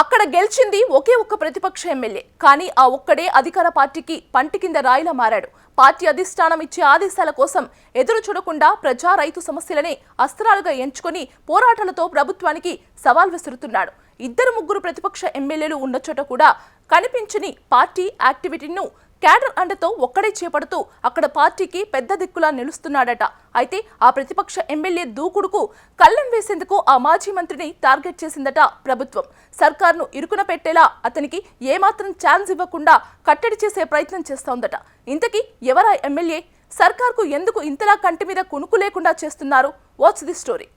అక్కడ గెలిచింది ఒకే ఒక్క ప్రతిపక్ష ఎమ్మెల్యే. కానీ ఆ ఒక్కడే అధికార పార్టీకి పంటి కింద రాయిలా మారాడు. పార్టీ అధిష్టానం ఇచ్చే ఆదేశాల కోసం ఎదురు చూడకుండా ప్రజా రైతు సమస్యలనే అస్త్రాలుగా ఎంచుకొని పోరాటాలతో ప్రభుత్వానికి సవాల్ విసురుతున్నాడు. ఇద్దరు ముగ్గురు ప్రతిపక్ష ఎమ్మెల్యేలు ఉన్న చోట కూడా కనిపించని పార్టీ యాక్టివిటీను క్యాడర్ అండతో ఒక్కడే చేపడుతూ అక్కడ పార్టీకి పెద్ద దిక్కులా నిలుస్తున్నాడట. అయితే ఆ ప్రతిపక్ష ఎమ్మెల్యే దూకుడుకు కళ్ళెం వేసేందుకు ఆ మాజీ మంత్రిని టార్గెట్ చేసిందట ప్రభుత్వం. సర్కార్ను ఇరుకున పెట్టేలా అతనికి ఏమాత్రం ఛాన్స్ ఇవ్వకుండా కట్టడి చేసే ప్రయత్నం చేస్తోందట. ఇంతకీ ఎవరా ఎమ్మెల్యే? సర్కార్కు ఎందుకు ఇంతలా కంటి మీద కునుకు లేకుండా చేస్తున్నారు? What's the story?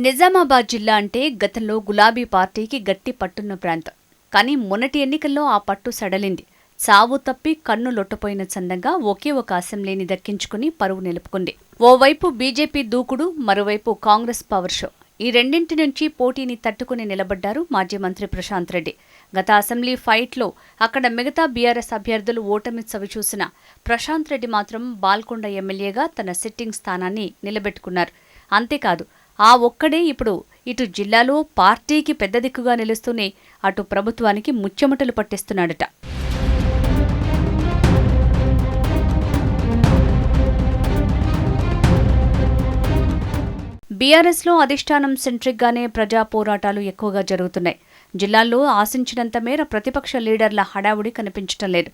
నిజామాబాద్ జిల్లా అంటే గతంలో గులాబీ పార్టీకి గట్టి పట్టున్న ప్రాంతం. కానీ మొన్నటి ఎన్నికల్లో ఆ పట్టు సడలింది. చావు తప్పి కన్ను లొట్టపోయిన చందంగా ఒకే ఒక అసెంబ్లీని దక్కించుకుని పరువు నిలుపుకుంది. ఓవైపు బీజేపీ దూకుడు, మరోవైపు కాంగ్రెస్ పవర్ షో. ఈ రెండింటి నుంచి పోటీని తట్టుకుని నిలబడ్డారు మాజీ మంత్రి ప్రశాంత్ రెడ్డి. గత అసెంబ్లీ ఫైట్లో అక్కడ మిగతా బీఆర్ఎస్ అభ్యర్థులు ఓటమి చవిచూసిన ప్రశాంత్ రెడ్డి మాత్రం బాల్కొండ ఎమ్మెల్యేగా తన సిట్టింగ్ స్థానాన్ని నిలబెట్టుకున్నారు. అంతేకాదు, ఆ ఒక్కడే ఇప్పుడు ఇటు జిల్లాలో పార్టీకి పెద్ద దిక్కుగా నిలుస్తూనే అటు ప్రభుత్వానికి ముచ్చెమటలు పట్టిస్తున్నాడట. బీఆర్ఎస్లో అధిష్టానం సెంట్రిక్గానే ప్రజా పోరాటాలు ఎక్కువగా జరుగుతున్నాయి. జిల్లాల్లో ఆశించినంత మేర ప్రతిపక్ష లీడర్ల హడావుడి కనిపించటం లేదు.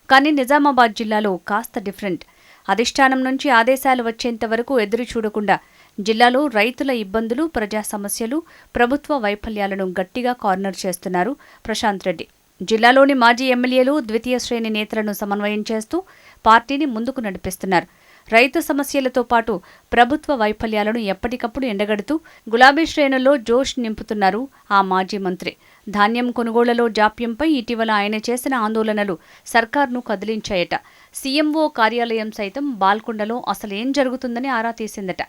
కానీ నిజామాబాద్ జిల్లాలో కాస్త డిఫరెంట్. అధిష్టానం నుంచి ఆదేశాలు వచ్చేంత వరకు ఎదురు చూడకుండా జిల్లాలో రైతుల ఇబ్బందులు, ప్రజా సమస్యలు, ప్రభుత్వ వైఫల్యాలను గట్టిగా కార్నర్ చేస్తున్నారు ప్రశాంత్ రెడ్డి. జిల్లాలోని మాజీ ఎమ్మెల్యేలు, ద్వితీయ శ్రేణి నేతలను సమన్వయం చేస్తూ పార్టీని ముందుకు నడిపిస్తున్నారు. రైతు సమస్యలతో పాటు ప్రభుత్వ వైఫల్యాలను ఎప్పటికప్పుడు ఎండగడుతూ గులాబీ శ్రేణుల్లో జోష్ నింపుతున్నారు ఆ మాజీ మంత్రి. ధాన్యం కొనుగోళ్లలో జాప్యంపై ఇటీవల ఆయన చేసిన ఆందోళనలు సర్కార్ను కదిలించాయట. సీఎంఓ కార్యాలయం సైతం బాల్కొండలో అసలేం జరుగుతుందని ఆరా తీసిందట.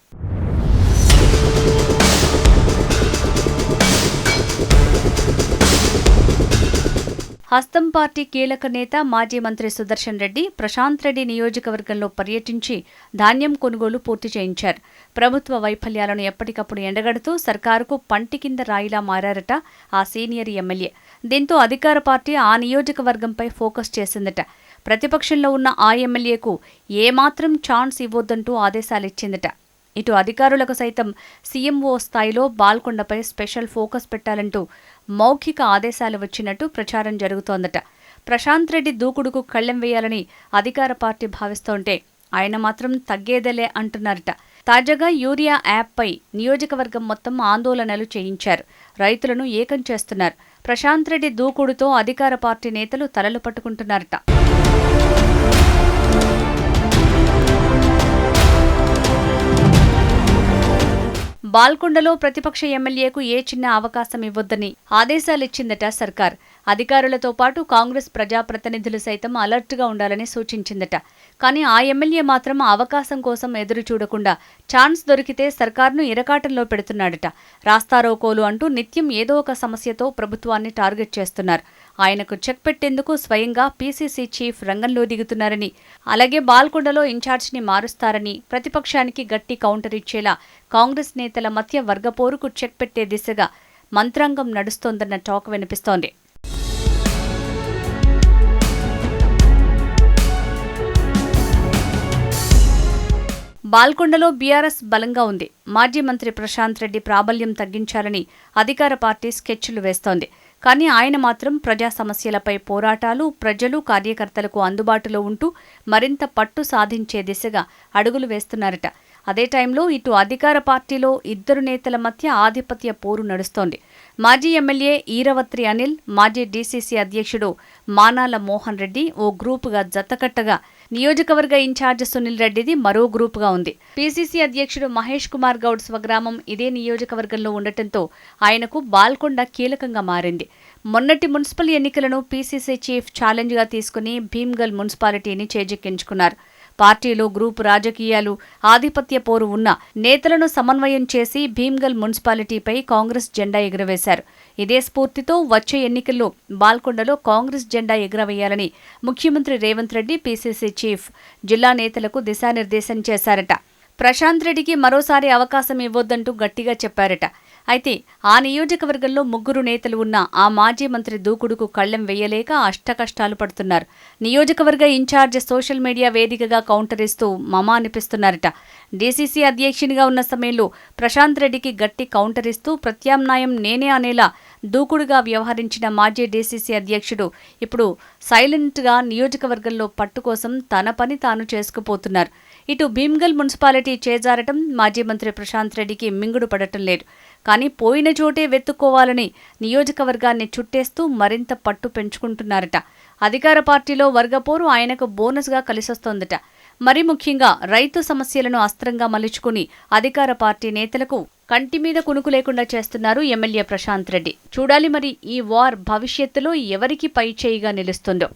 హస్తం పార్టీ కీలక నేత మాజీ మంత్రి సుదర్శన్ రెడ్డి ప్రశాంత్ రెడ్డి నియోజకవర్గంలో పర్యటించి ధాన్యం కొనుగోలు పూర్తి చేయించారు. ప్రభుత్వ వైఫల్యాలను ఎప్పటికప్పుడు ఎండగడుతూ సర్కారుకు పంటి కింద రాయిలా మారారట ఆ సీనియర్ ఎమ్మెల్యే. దీంతో అధికార పార్టీ ఆ నియోజకవర్గంపై ఫోకస్ చేసిందట. ప్రతిపక్షంలో ఉన్న ఆ ఎమ్మెల్యేకు ఏమాత్రం ఛాన్స్ ఇవ్వొద్దంటూ ఆదేశాలిచ్చిందట. ఇటు అధికారులకు సైతం సీఎంఓ స్థాయిలో బాల్కొండపై స్పెషల్ ఫోకస్ పెట్టాలంటూ మౌఖిక ఆదేశాలు వచ్చినట్టు ప్రచారం జరుగుతోందట. ప్రశాంత్ రెడ్డి దూకుడుకు కళ్లెం వేయాలని అధికార పార్టీ భావిస్తోంటే ఆయన మాత్రం తగ్గేదేలే అంటున్నారట. తాజాగా యూరియా యాప్పై నియోజకవర్గం మొత్తం ఆందోళనలు చేయించారు. రైతులను ఏకం చేస్తున్నారు. ప్రశాంత్ రెడ్డి దూకుడుతో అధికార పార్టీ నేతలు తలలు పట్టుకుంటున్నారట. బాల్కొండలో ప్రతిపక్ష ఎమ్మెల్యేకు ఏ చిన్న అవకాశం ఇవ్వొద్దని ఆదేశాలిచ్చిందట సర్కార్. అధికారులతో పాటు కాంగ్రెస్ ప్రజాప్రతినిధులు సైతం అలర్ట్గా ఉండాలని సూచించిందట. కానీ ఆ ఎమ్మెల్యే మాత్రం అవకాశం కోసం ఎదురు చూడకుండా ఛాన్స్ దొరికితే సర్కార్ను ఇరకాటంలో పెడుతున్నాడట. రాస్తారోకోలు అంటూ నిత్యం ఏదో ఒక సమస్యతో ప్రభుత్వాన్ని టార్గెట్ చేస్తున్నారు. ఆయనకు చెక్ పెట్టేందుకు స్వయంగా పీసీసీ చీఫ్ రంగంలో దిగుతున్నారని, అలాగే బాల్కొండలో ఇన్ఛార్జిని మారుస్తారని, ప్రతిపక్షానికి గట్టి కౌంటర్ ఇచ్చేలా కాంగ్రెస్ నేతల మధ్య వర్గపోరుకు చెక్ పెట్టే దిశగా మంత్రాంగం నడుస్తోందన్న టాక్ వినిపిస్తోంది. బాల్కొండలో బీఆర్ఎస్ బలంగా ఉంది. మాజీ మంత్రి ప్రశాంత్ రెడ్డి ప్రాబల్యం తగ్గించాలని అధికార పార్టీ స్కెచ్లు వేస్తోంది. కానీ ఆయన మాత్రం ప్రజా సమస్యలపై పోరాటాలు, ప్రజలు, కార్యకర్తలకు అందుబాటులో ఉంటూ మరింత పట్టు సాధించే దిశగా అడుగులు వేస్తున్నారట. అదే టైంలో ఇటు అధికార పార్టీలో ఇద్దరు నేతల మధ్య ఆధిపత్య పోరు నడుస్తోంది. మాజీ ఎమ్మెల్యే ఈరవత్రి అనిల్, మాజీ డీసీసీ అధ్యక్షుడు మానాల మోహన్ రెడ్డి ఓ గ్రూపుగా జతకట్టగా నియోజకవర్గ ఇన్ఛార్జ్ సునీల్ రెడ్డిది మరో గ్రూపుగా ఉంది. పీసీసీ అధ్యక్షుడు మహేష్ కుమార్ గౌడ్ స్వగ్రామం ఇదే నియోజకవర్గంలో ఉండటంతో ఆయనకు బాల్కొండ కీలకంగా మారింది. మొన్నటి మున్సిపల్ ఎన్నికలను పీసీసీ చీఫ్ ఛాలెంజ్గా తీసుకుని భీమ్గల్ మున్సిపాలిటీని చేజిక్కించుకున్నారు. పార్టీలో గ్రూపు రాజకీయాలు, ఆధిపత్య పోరు ఉన్న నేతలను సమన్వయం చేసి భీమ్గల్ మున్సిపాలిటీపై కాంగ్రెస్ జెండా ఎగురవేశారు. ఇదే స్ఫూర్తితో వచ్చే ఎన్నికల్లో బాల్కొండలో కాంగ్రెస్ జెండా ఎగురవేయాలని ముఖ్యమంత్రి రేవంత్ రెడ్డి, పీసీసీ చీఫ్ జిల్లా నేతలకు దిశానిర్దేశం చేశారట. ప్రశాంత్ రెడ్డికి మరోసారి అవకాశం ఇవ్వొద్దంటూ గట్టిగా చెప్పారట. అయితే ఆ నియోజకవర్గంలో 3 నేతలు ఉన్న ఆ మాజీ మంత్రి దూకుడుకు కళ్లెం వేయలేక అష్టకష్టాలు పడుతున్నారు. నియోజకవర్గ ఇన్ఛార్జ్ సోషల్ మీడియా వేదికగా కౌంటర్ ఇస్తూ మమా అనిపిస్తున్నారట. డీసీసీ అధ్యక్షునిగా ఉన్న సమయంలో ప్రశాంత్ రెడ్డికి గట్టి కౌంటర్ ఇస్తూ ప్రత్యామ్నాయం నేనే అనేలా దూకుడుగా వ్యవహరించిన మాజీ డీసీసీ అధ్యక్షుడు ఇప్పుడు సైలెంట్గా నియోజకవర్గంలో పట్టు కోసం తన పని తాను చేసుకుపోతున్నారు. ఇటు భీమ్గల్ మున్సిపాలిటీ చేజారటం మాజీ మంత్రి ప్రశాంత్ రెడ్డికి మింగుడు పడటం లేదు. కానీ పోయిన చోటే వెతుక్కోవాలని నియోజకవర్గాన్ని చుట్టేస్తూ మరింత పట్టు పెంచుకుంటున్నారట. అధికార పార్టీలో వర్గపోరు ఆయనకు బోనస్గా కలిసొస్తోందట. మరి ముఖ్యంగా రైతు సమస్యలను అస్త్రంగా మలుచుకుని అధికార పార్టీ నేతలకు కంటి మీద కునుకు లేకుండా చేస్తున్నారు ఎమ్మెల్యే ప్రశాంత్ రెడ్డి. చూడాలి మరి ఈ వార్ భవిష్యత్తులో ఎవరికి పై చేయిగా నిలుస్తుందో.